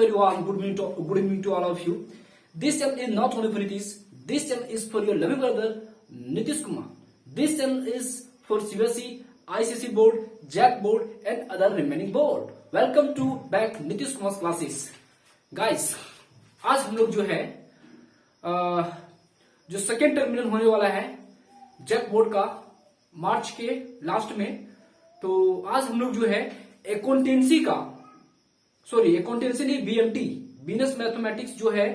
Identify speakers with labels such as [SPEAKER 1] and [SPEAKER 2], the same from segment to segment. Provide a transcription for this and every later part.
[SPEAKER 1] very warm good evening to all of you. This channel is not only for Nitish. This channel is for your loving brother Nitish Kumar. This channel is for CBSE, ICSE board, JAC board and other remaining board. Welcome to back Nitish Kumar's classes. Guys, आज हम लोग जो है जो second terminal होने वाला है JAC board का मार्च के लास्ट में, तो आज हम लोग जो है अकाउंटेंसी नहीं, BMT बिजनेस मैथमेटिक्स जो है,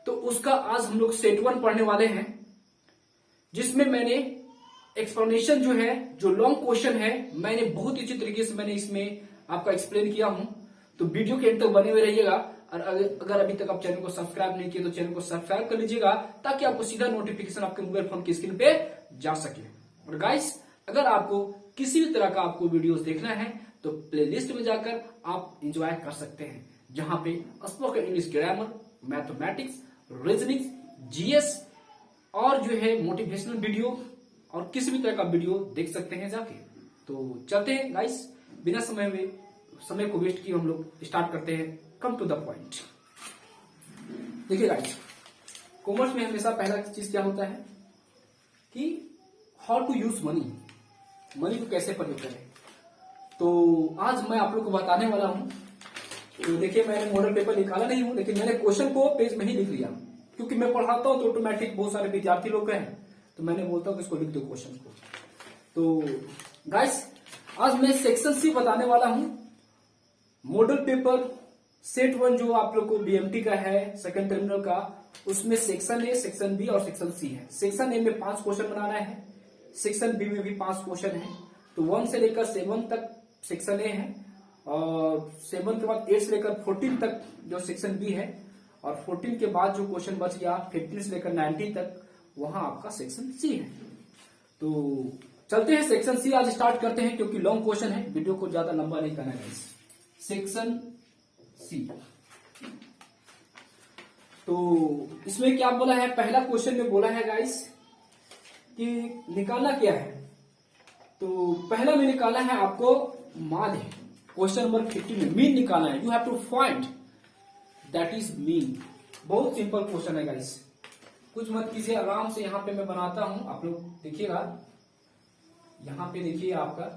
[SPEAKER 1] तो उसका आज हम लोग सेट 1 पढ़ने वाले हैं, जिसमें मैंने एक्सप्लेनेशन जो है, जो लॉन्ग क्वेश्चन है, मैंने बहुत अच्छी तरीके से मैंने इसमें आपका एक्सप्लेन किया हूं। तो वीडियो के एंड तक बने हुए रहिएगा। और अगर अभी तक आप चैनल को सब्सक्राइब नहीं किए तो चैनल को सब्सक्राइब कर लीजिएगा, ताकि आपको सीधा नोटिफिकेशन आपके मोबाइल फोन की स्क्रीन पे जा सके। और गाइस, अगर आपको किसी भी तरह का आपको वीडियोस देखना है तो प्लेलिस्ट में जाकर आप एंजॉय कर सकते हैं, जहां पे spoken English grammar, mathematics, reasoning, GS और जो है मोटिवेशनल वीडियो और किसी भी तरह का वीडियो देख सकते हैं जाके। तो चलते हैं गाइस, बिना समय को वेस्ट किए हम लोग स्टार्ट करते हैं। Come to the point. देखिए गाइस, कॉमर्स में हमेशा पहला चीज क्या होता है कि हाउ टू यूज मनी को कैसे प्रयोग करें। तो आज मैं आप लोग को बताने वाला हूं। तो देखिए, मैंने मॉडल पेपर निकाला नहीं हूं, लेकिन मैंने क्वेश्चन को पेज में ही लिख लिया, क्योंकि मैं पढ़ाता हूं तो ऑटोमेटिक बहुत सारे विद्यार्थी लोग हैं, तो मैंने बोलता हूं कि इसको लिख दो क्वेश्चन को। तो गाइस, आज मैं सेक्शन सी बताने वाला हूं। मॉडल पेपर सेट 1 जो आप लोग को BMT का है, सेकंड टर्मिनल का, उसमें सेक्शन ए, सेक्शन बी और सेक्शन सी है। सेक्शन ए में 5 क्वेश्चन बनाना है, सेक्शन बी में भी 5 क्वेश्चन है। तो 1 से लेकर 7 तक सेक्शन ए है, और 7 के बाद 8 से लेकर 14 तक जो सेक्शन बी है, और 14 के बाद जो क्वेश्चन बच गया 15 से लेकर 19 तक, वहां आपका सेक्शन सी है। तो चलते हैं सेक्शन सी, आज स्टार्ट करते हैं, क्योंकि लॉन्ग क्वेश्चन है, वीडियो को ज्यादा लंबा नहीं करना है। सेक्शन सी, तो इसमें क्या बोला है, पहला क्वेश्चन में बोला है गाइस कि निकालना क्या है। तो पहला में निकालना है आपको माध्य। क्वेश्चन नंबर 50 में मीन निकालना है। You have to find that is mean. बहुत सिंपल क्वेश्चन है गाइस, कुछ मत कीजिए, आराम से यहां पे मैं बनाता हूं, आप लोग देखिएगा। यहां पे देखिए, आपका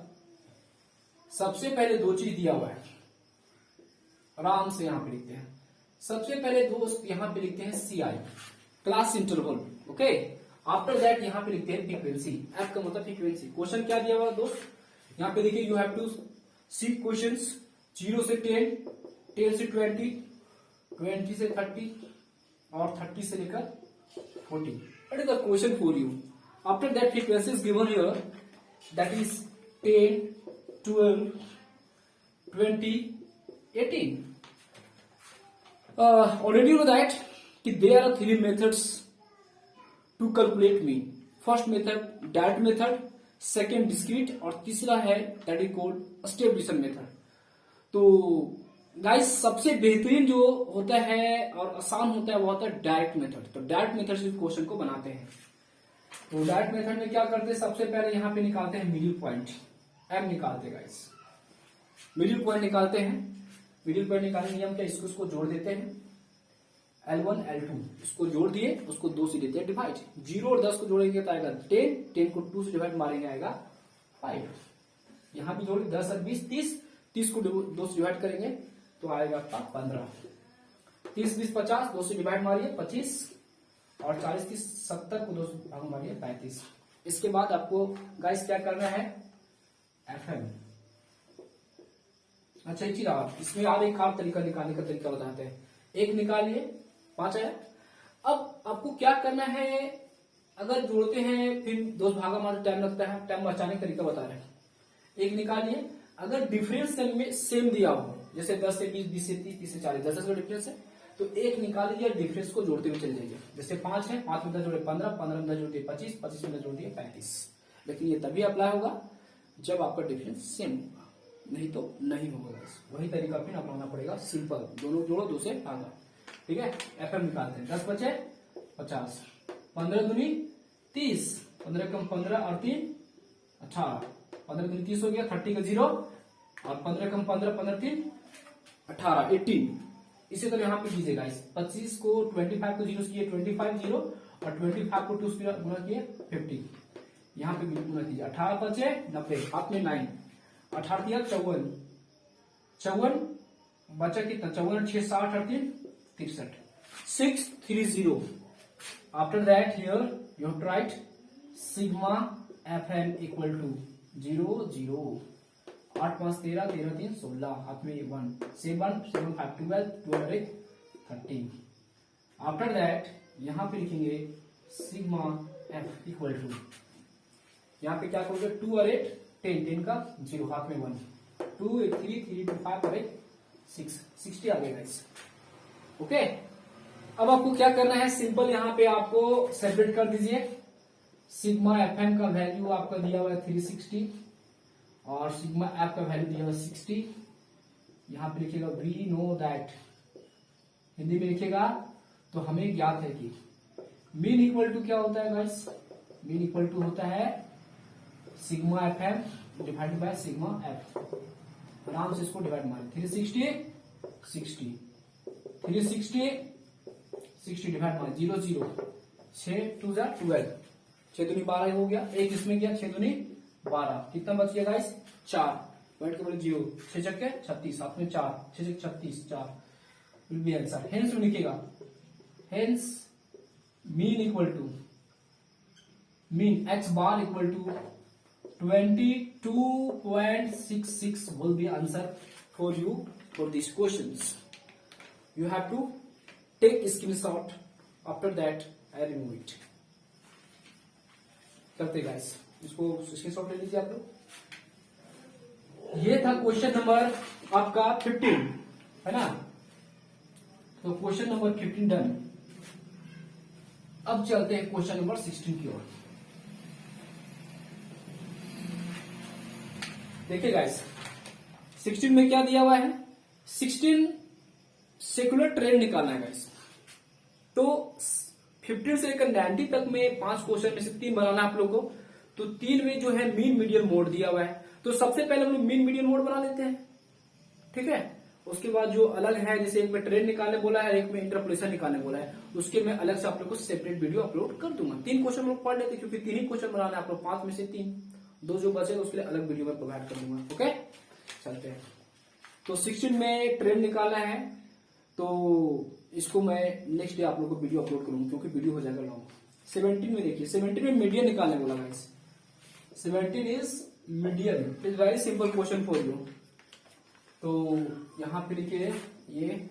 [SPEAKER 1] सबसे पहले 2 चीज दिया हुआ है, आराम से यहां पे लिखते हैं। सबसे पहले दोस्त यहां पे लिखते हैं CI, class interval, okay. After that यहां पे लिखते हैं फ्रीक्वेंसी, एफ का मतलब फ्रीक्वेंसी। क्वेश्चन क्या दिया हुआ दोस्त, यहां पे देखिए, you have to see questions 0 से 10, 10 से 20, 20 से 30 और 30 से लेकर 40। What is the question for you? After that, frequency is given here, that is 10, 12, 20, 18. Already you know that there are 3 methods to calculate mean. First method direct method, second discrete और तीसरा है that is called step addition method. तो guys, सबसे बेहतरीन जो होता है और आसान होता है वो होता है डायरेक्ट मेथड। तो डायरेक्ट मेथड से क्वेश्चन को बनाते हैं। तो डायरेक्ट मेथड में क्या करते हैं, सबसे पहले यहाँ पे निकालते हैं मिडिल पॉइंट, M निकालते हैं गाइस, मिडिल पॉइंट निकालते हैं। मिडिल पॉइंट निकालने नियम क्या, इसको जोड़ देते हैं, L1 L2 इसको जोड़ दिए, उसको 2 से देते हैं डिवाइड। 0 और 10 को जोड़ेंगे तो आएगा 10, 10 को 2 से डिवाइड मारेंगे आएगा 5। यहां भी जोड़े 10 और 20, 30 को 2 से डिवाइड करेंगे तो आएगा 15। 30 20 50, 2 से डिवाइड मारिए 25, और 40 30 70 को 2 से भाग मारिए 35। इसके बाद आपको गाइस क्या करना है, FM। अच्छा, एक चीज आप इसमें और एक खास तरीका निकालने का तरीका बताते हैं। एक निकालिए, 5 आया। अब आपको क्या करना है, अगर जोड़ते हैं फिर 2 भागा मारते टाइम लगता है, टाइम बचाने का तरीका बता रहे हैं। एक निकालिए, अगर डिफरेंस में सेम दिया हो, जैसे 10 से 20, 20 से 30, 30 से 40, 10 का डिफरेंस है, तो एक निकाल लीजिए, डिफरेंस को जोड़ते हुए चले जाइए। जैसे 5 है, 5 में जोड़े 15, 15 में जोड़िए 25, 25 में जोड़िए 35। लेकिन ये तभी अप्लाई होगा जब आपका डिफरेंस सेम होगा, नहीं तो नहीं होगा। वही तरीका फिर अपनाना पड़ेगा, सिंपल, दोनों जोड़ो 2 से भागा, ठीक है। FM निकालते हैं, 10 बचे 50, 15 दूनी 30, 15 कम 15 और 3 18, 15 दूनी 30 हो गया, 30 का 0, और 15 कम 15, 15 3 18, 18। इसी तरह यहाँ पे कीजिए गाइस, 25 को 25 को 0 से किए 25 0 और 25 को 2 से गुना किए 50, यहाँ पे भी गुना कीजिए, 18 5 90, हाथ में 9, 18 दिया 54, 54 बचा कितना, 54 6 60 38 63, 630. After that here you have to write sigma fm equal to 0 0, 8 5 13 13 3 16, हाथ में 1, 7 7 5 12 12 1 13. After that यहाँ पे लिखेंगे sigma f equal to, यहाँ पे क्या करोगे, 2 और 8 10, 10 का 0, हाथ में 1, 2 3 3 2 5 और 8 6, 60 आ गया गाइस. ओके, अब आपको क्या करना है, सिंपल यहाँ पे आपको सेपरेट कर दीजिए. सिग्मा एफएम का वैल्यू आपका दिया हुआ है 360 और सिग्मा एफ का वैल्यू दिया हुआ है 60. यहाँ पे लिखिएगा वी नो दैट, हिंदी में लिखिएगा तो हमें ज्ञात है कि मीन इक्वल टू क्या होता है गाइस, मीन इक्वल टू होता है sigma FM divide by sigma F. आराम से इसको डिवाइड मार, 360 60 360 60 डिवाइड मार 0 0, 6 2 12, 6 दूनी 12 हो गया, एक इसमें गया 6 दूनी 12, कितना बच गया गाइस 4, पॉइंट के बोले 0, 6 छक्के 36, हाथ में 4, 6 36 4 विल बी आंसर. हेंस लिखिएगा, hence mean equal to, mean x bar equal to 22.66 will be answer for you for these questions. You have to take screenshot. After that I remove it. करते guys, इसको screenshot ले लीजिए आप लोग. ये था question number आपका 15, है ना. तो क्वेश्चन नंबर 15 डन. अब चलते हैं क्वेश्चन नंबर 16 की ओर. देखिए गाइस, 16 में क्या दिया हुआ है, 16 सेकुलर ट्रेंड निकालना है गाइस. तो 15 से लेकर 90 तक में 5 क्वेश्चन में से 3 बनाना है आप लोगों को. तो 3 में जो है मीन मीडियन मोड दिया हुआ है, तो सबसे पहले हम लोग मीन मीडियन मोड बना लेते हैं, ठीक है. उसके बाद जो अलग है, जैसे एक में ट्रेंड निकालने बोला है, एक में इंटरपोलेशन निकालने बोला है, उसके मैं अलग से आप लोग को सेपरेट वीडियो अपलोड कर दूंगा. 3 क्वेश्चन लोग पढ़ लेते, क्योंकि 3 ही क्वेश्चन बनाना है आप लोग, 5 में से 3, 2 जो बचे उसके लिए अलग वीडियो में प्रोवाइड कर दूंगा. ओके, चलते हैं. तो 16 में ट्रेंड निकालना है, तो इसको मैं नेक्स्ट डे आप लोग को वीडियो अपलोड करूंगा, क्योंकि वीडियो हो जाएगा लॉन्ग. 17 में देखिए, 17 में मीडियन निकालने बोला guys. 17 is median. It is very simple question for you. तो यहां पे लिखिए, ये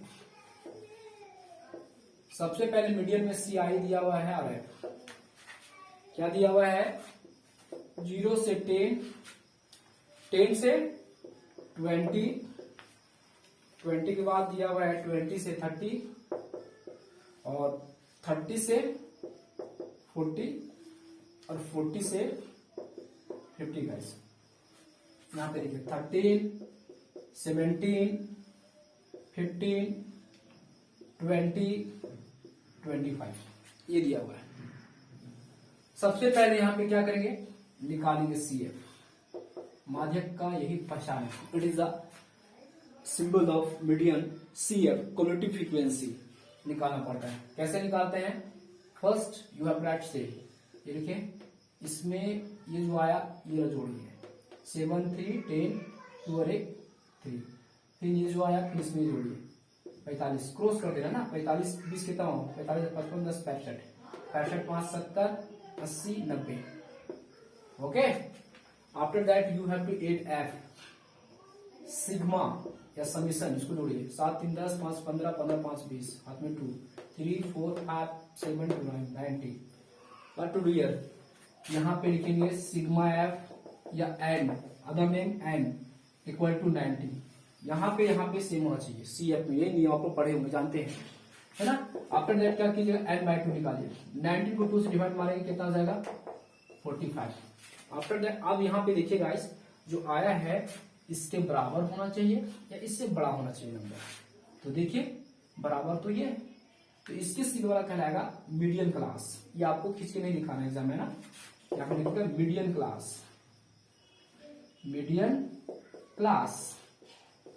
[SPEAKER 1] सबसे पहले मीडियन में सी आई दिया हुआ है, और क्या दिया हुआ है, 0 से 10, 10 से 20, 20 के बाद दिया हुआ है 20 से 30, और 30 से 40, और 40 से 50 गाइस. यहां पे देखिए 13, 17, 15, 20, 25 ये दिया हुआ है. सबसे पहले यहां पे क्या करेंगे, निकालेंगे CF. माध्यक का यही पहचान है, it is the symbol of median. CF cumulative frequency निकालना पड़ता है. कैसे निकालते हैं, फर्स्ट यू हैव राइट से, ये लिखे, इसमें ये जो आया ये जोड़िए, 7 3 10 2 और 1 3, फिर ये जो आया फिर इसमें जोड़िए 45, क्रॉस कर देना ना, 45 20 कितना हो, 45 55 10 65, 65 5 70 80 90. Okay, after that you have to add F, sigma या समीशन, इसको जोड़िए, 7 3 10 5 15 15 5 20, हाथ में 2 3 4 5 7 2 9 90. व्हाट टू डू हियर, यहां पे लिखेंगे सिग्मा एफ या N, other name N equal to 90. यहाँ पे सेम होना चाहिए CF में, ये नियम आपको पढ़े होंगे, जानते हैं, है ना. आफ्टर दैट क्या कीजिएगा, n/2 निकालिए. 19 को 2 से डिवाइड मारेंगे, कितना आ जाएगा 45. आफ्टर दैट अब यहाँ पे देखिए गाइस, जो आया है इसके बराबर होना चाहिए या इससे बड़ा होना चाहिए नंबर. तो देखिए बराबर तो ये, तो इसके सीधे वाला कहलाएगा मीडियन क्लास. ये आपको खींच के नहीं दिखाना एग्जाम में ना, यहाँ पे लिखिएगा median class. Median class,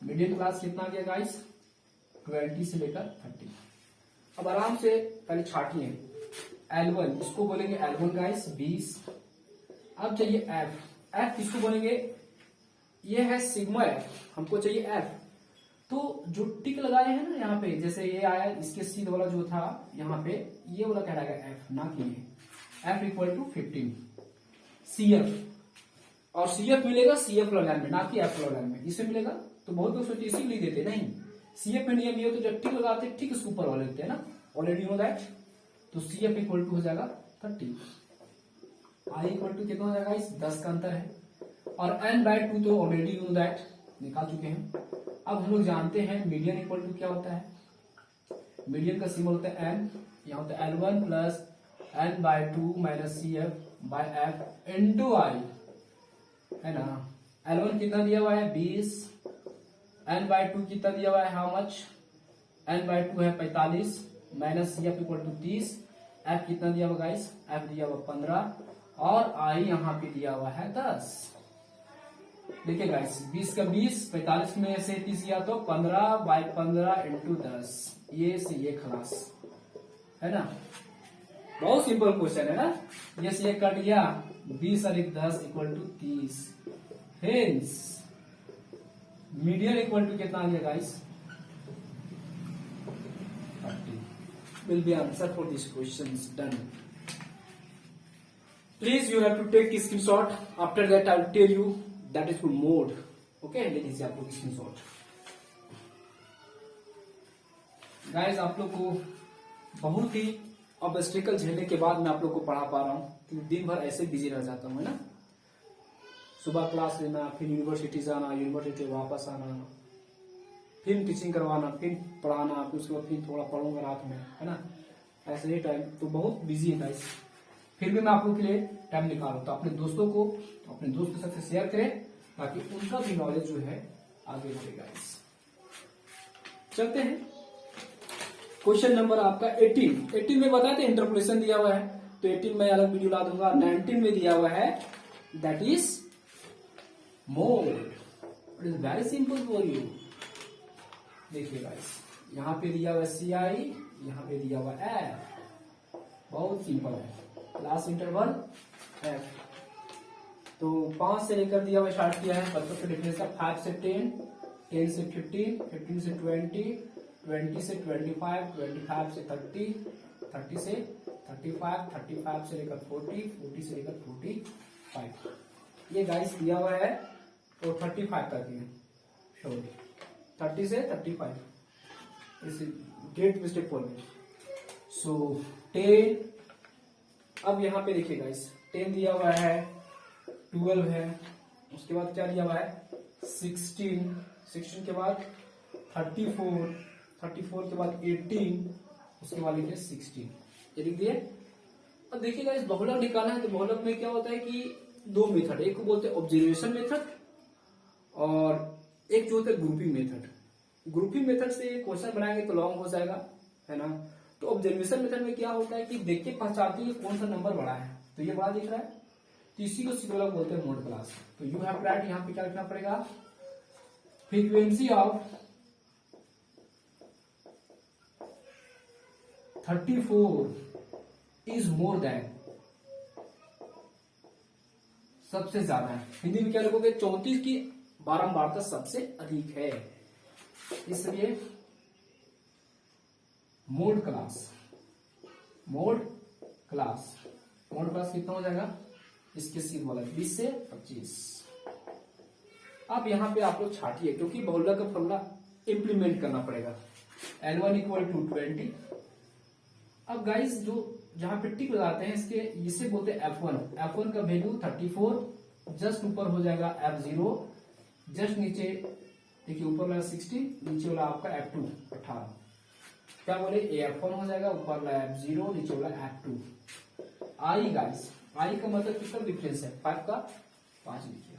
[SPEAKER 1] median class कितना गया गाइस, 20 से लेकर 30। अब आराम से पहले छाटिए L1, इसको बोलेंगे L1 गाइस 20। अब चाहिए F किसको बोलेंगे, ये है सिग्मा F, हमको चाहिए F। तो जो टिक लगाए हैं ना यहाँ पे, जैसे ये आया इसके सीध वाला जो था यहाँ पे, ये वाला कहलाएगा F, ना कि ये F इक्वल टू 15 CF। और CF मिलेगा CF वाला लाइन में, ना कि F वाला लाइन में, इससे मिलेगा। तो बहुत लोग सोचते इसी लिख देते, नहीं, CF में नियम ये हो तो जब टिक लगाते ठीक इसके ऊपर वाले लिखते हैं ना, ऑलरेडी नो दैट। तो CF इक्वल टू हो जाएगा 30, I इक्वल टू कितना हो जाएगा, इस 10 का अंतर है, और n/2 तो ऑलरेडी नो दैट निकाल चुके हैं। अब हम लोग जानते हैं मीडियन इक्वल टू क्या होता है, मीडियन का सिंबल होता है n, यहाँ होता है L1 plus n/2 minus CF/F into I, है ना। L1 कितना दिया हुआ है 20, n/2 कितना दिया हुआ है, हाउ मच, n/2 है 45 minus CF equal to 30, F कितना दिया हुआ गाइस, F दिया हुआ 15, और I यहाँ पे दिया हुआ है 10। देखिए गाइस 20 का 20, 45 में से 30 गया तो 15/15 इंटू 10, ये से ये खलास, है ना। बहुत सिंपल क्वेश्चन है ना, ये से ये कट गया, 20 और 1 10 equal to 30। Hence median equal to कितना आ गया guys, 30 will be answer for these questions done. Please you have to take screenshot, after that I will tell you that is full mode, okay। ले लीजिए आप लोग screenshot. Guys आप लोग को बहुत ही ऑब्स्टेकल झेलने के बाद मैं आप लोग को पढ़ा पा रहा हूँ, क्योंकि दिन भर ऐसे बिजी रह जाता हूँ, है ना। सुबह क्लास लेना, फिर यूनिवर्सिटी जाना, यूनिवर्सिटी वापस आना, फिर टीचिंग करवाना, फिर पढ़ाना, फिर उसके बाद फिर थोड़ा पढ़ूंगा रात में, है ना। ऐसे ही टाइम तो बहुत बिजी है गाइस, फिर भी मैं आप लोग के लिए टाइम निकालूं। तो अपने दोस्तों को, अपने दोस्त के साथ शेयर करें, ताकि उनका भी नॉलेज जो है आगे बढ़े गाइस। चलते हैं क्वेश्चन नंबर आपका 18 में बताए थे इंटरपोलेशन दिया हुआ है, तो 18 में अलग वीडियो ला दूंगा। 19 में दिया हुआ है that is mode, it is very simple for you. देखिए गाइस यहाँ पे दिया हुआ CI, यहाँ पे दिया हुआ F, बहुत सिंपल है। लास्ट इंटरवल F, तो 5 से लेकर दिया हुआ स्टार्ट किया है, बच्चों के डिफरेंस 5 से 10, 10 से 15, 15 से 20, 20 से 25, 25 से 30, 30 से 35, 35 से लेकर 40, 40 से लेकर 45, ये गाइस दिया हुआ है। और 35 तक है, सॉरी 30 से 35, इस ग्रेट मिस्टेक फॉर मी। सो 10, अब यहाँ पे देखिए गाइस 10 दिया हुआ है, 12 है, उसके बाद क्या दिया हुआ है 16, 16 के बाद 34, 34 के बाद 18, उसके बाद लिखिए 16, ये लिख दिए। अब देखिए गाइस बहुलक निकालना है, तो बहुलक में क्या होता है कि दो मेथड, एक को बोलते हैं ऑब्जर्वेशन मेथड, और एक जो होता है ग्रुपिंग मेथड। ग्रुपिंग मेथड से क्वेश्चन बनाएंगे तो लॉन्ग हो जाएगा, है ना। तो ऑब्जर्वेशन मेथड में क्या होता है कि देख के पहचानते हैं कौन सा नंबर बड़ा है, तो ये बड़ा दिख रहा है, तो इसी को सिग्नल बोलते हैं मोड क्लास। तो यू हैव राइट, यहाँ पे क्या लिखना पड़ेगा, frequency of 34 is more than, सबसे ज्यादा है। हिंदी में क्या लिखोगे, 34 की बारंबारता सबसे अधिक है, इसलिए mode class, mode class, mode class कितना हो जाएगा, इसके सीध वाला 20 से 25। अब यहाँ पे आप लोग छाटिए, क्योंकि बहुलक का फॉर्मूला इंप्लीमेंट करना पड़ेगा। L1 equal to 20। अब गाइस जो जहां पे टिक लगाते हैं इसके, इसे बोलते हैं F1। F1 का वैल्यू 34, जस्ट ऊपर हो जाएगा F0, जस्ट नीचे देखिए ऊपर वाला 60, नीचे वाला आपका F2 18, क्या बोले F1 हो जाएगा, ऊपर वाला F0, नीचे वाला F2। आई गाइस, आई का मतलब कितना डिफरेंस है, 5 का 5 लिखिए।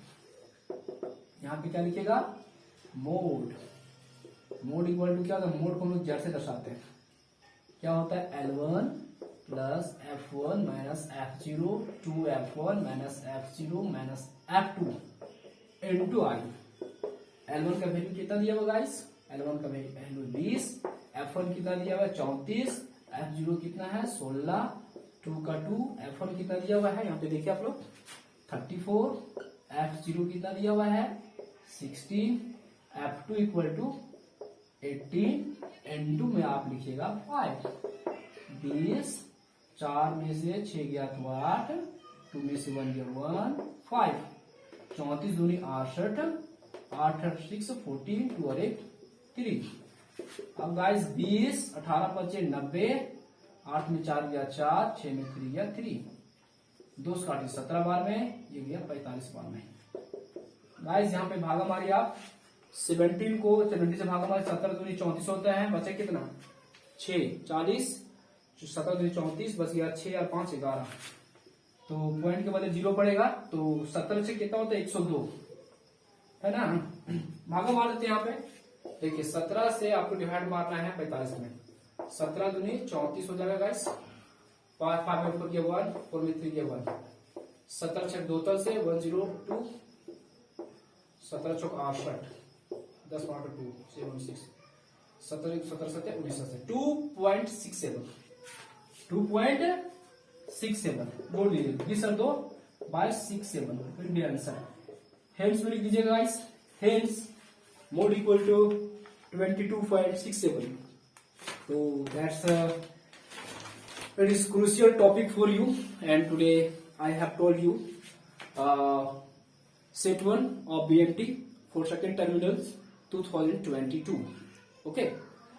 [SPEAKER 1] यहाँ पे क्या लिखेगा, मोड, मोड इक्वल टू क्या होता है, मोड को हम लोग जड़ से दर्शाते हैं, क्या होता है L1 plus F1 minus F0, 2F1 minus F0 minus F2 into I. L1 का वैल्यू कितना दिया हुआ गाइस, L1 का वैल्यू 20, F1 कितना दिया हुआ है 34, F0 कितना है 16, 2 का 2, F1 कितना दिया हुआ है यहाँ पे देखिए आप लोग 34, F0 कितना दिया हुआ है 16, F2 इक्वल टू 18, N2 में आप लिखिएगा 5, 20, 4 में से 6 गया तो 8, 2 में से 1 गया 1, 5, 34 दूनी 68, 8 6 14, 2 और 1 3। अब गाइस 20, 18 बचे 90, 8 में 4 गया 4, 6 में 3 गया 3, 2 से काटे 17 बार में, ये गया 45 बार में। गाइस यहाँ पे भागा मारिए आप 17 को 70 से भागा मारिए, 17 दूनी 34 होता है, बचे कितना 6, 40, 17 दूनी 34, बच गया 6 और 5 11, तो पॉइंट के बदले 0 पड़ेगा, तो 17 से कितना होता है 102 है ना। भागा मार देते हैं यहाँ पे, देखिए 17 से आपको डिवाइड मारना है 45 में, 17 दूनी 34 हो जाएगा गाइस, 5 में 4 गया 1, 4 में 3 गया 1, 17 छक 2 तल से 102, 17 चौक 68, 10 5 2 7 6, 17 17 7 19 2.67, 2.67 बोल दीजिए 20/2/67 फिर भी आंसर। हेंस में लिख दीजिएगा guys, hence mode equal to 22.67। So that's it is crucial topic for you, and today I have told you set 1 of BMT for second terminals 2022. Okay,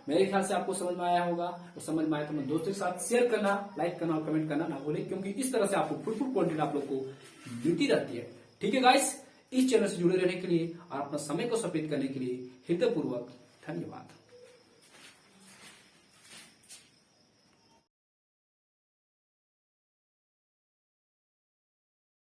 [SPEAKER 1] मेरे ख्याल से आपको समझ में आया होगा, और समझ में आया तो मैं दोस्तों के साथ शेयर करना, लाइक करना और कमेंट करना ना भूले, क्योंकि इस तरह से आपको फुल कंटेंट आप लोग को मिलती रहती है। ठीक है गाइस, इस चैनल से जुड़े रहने के लिए और अपना समय को सफेद करने के लिए हृदयपूर्वक धन्यवाद।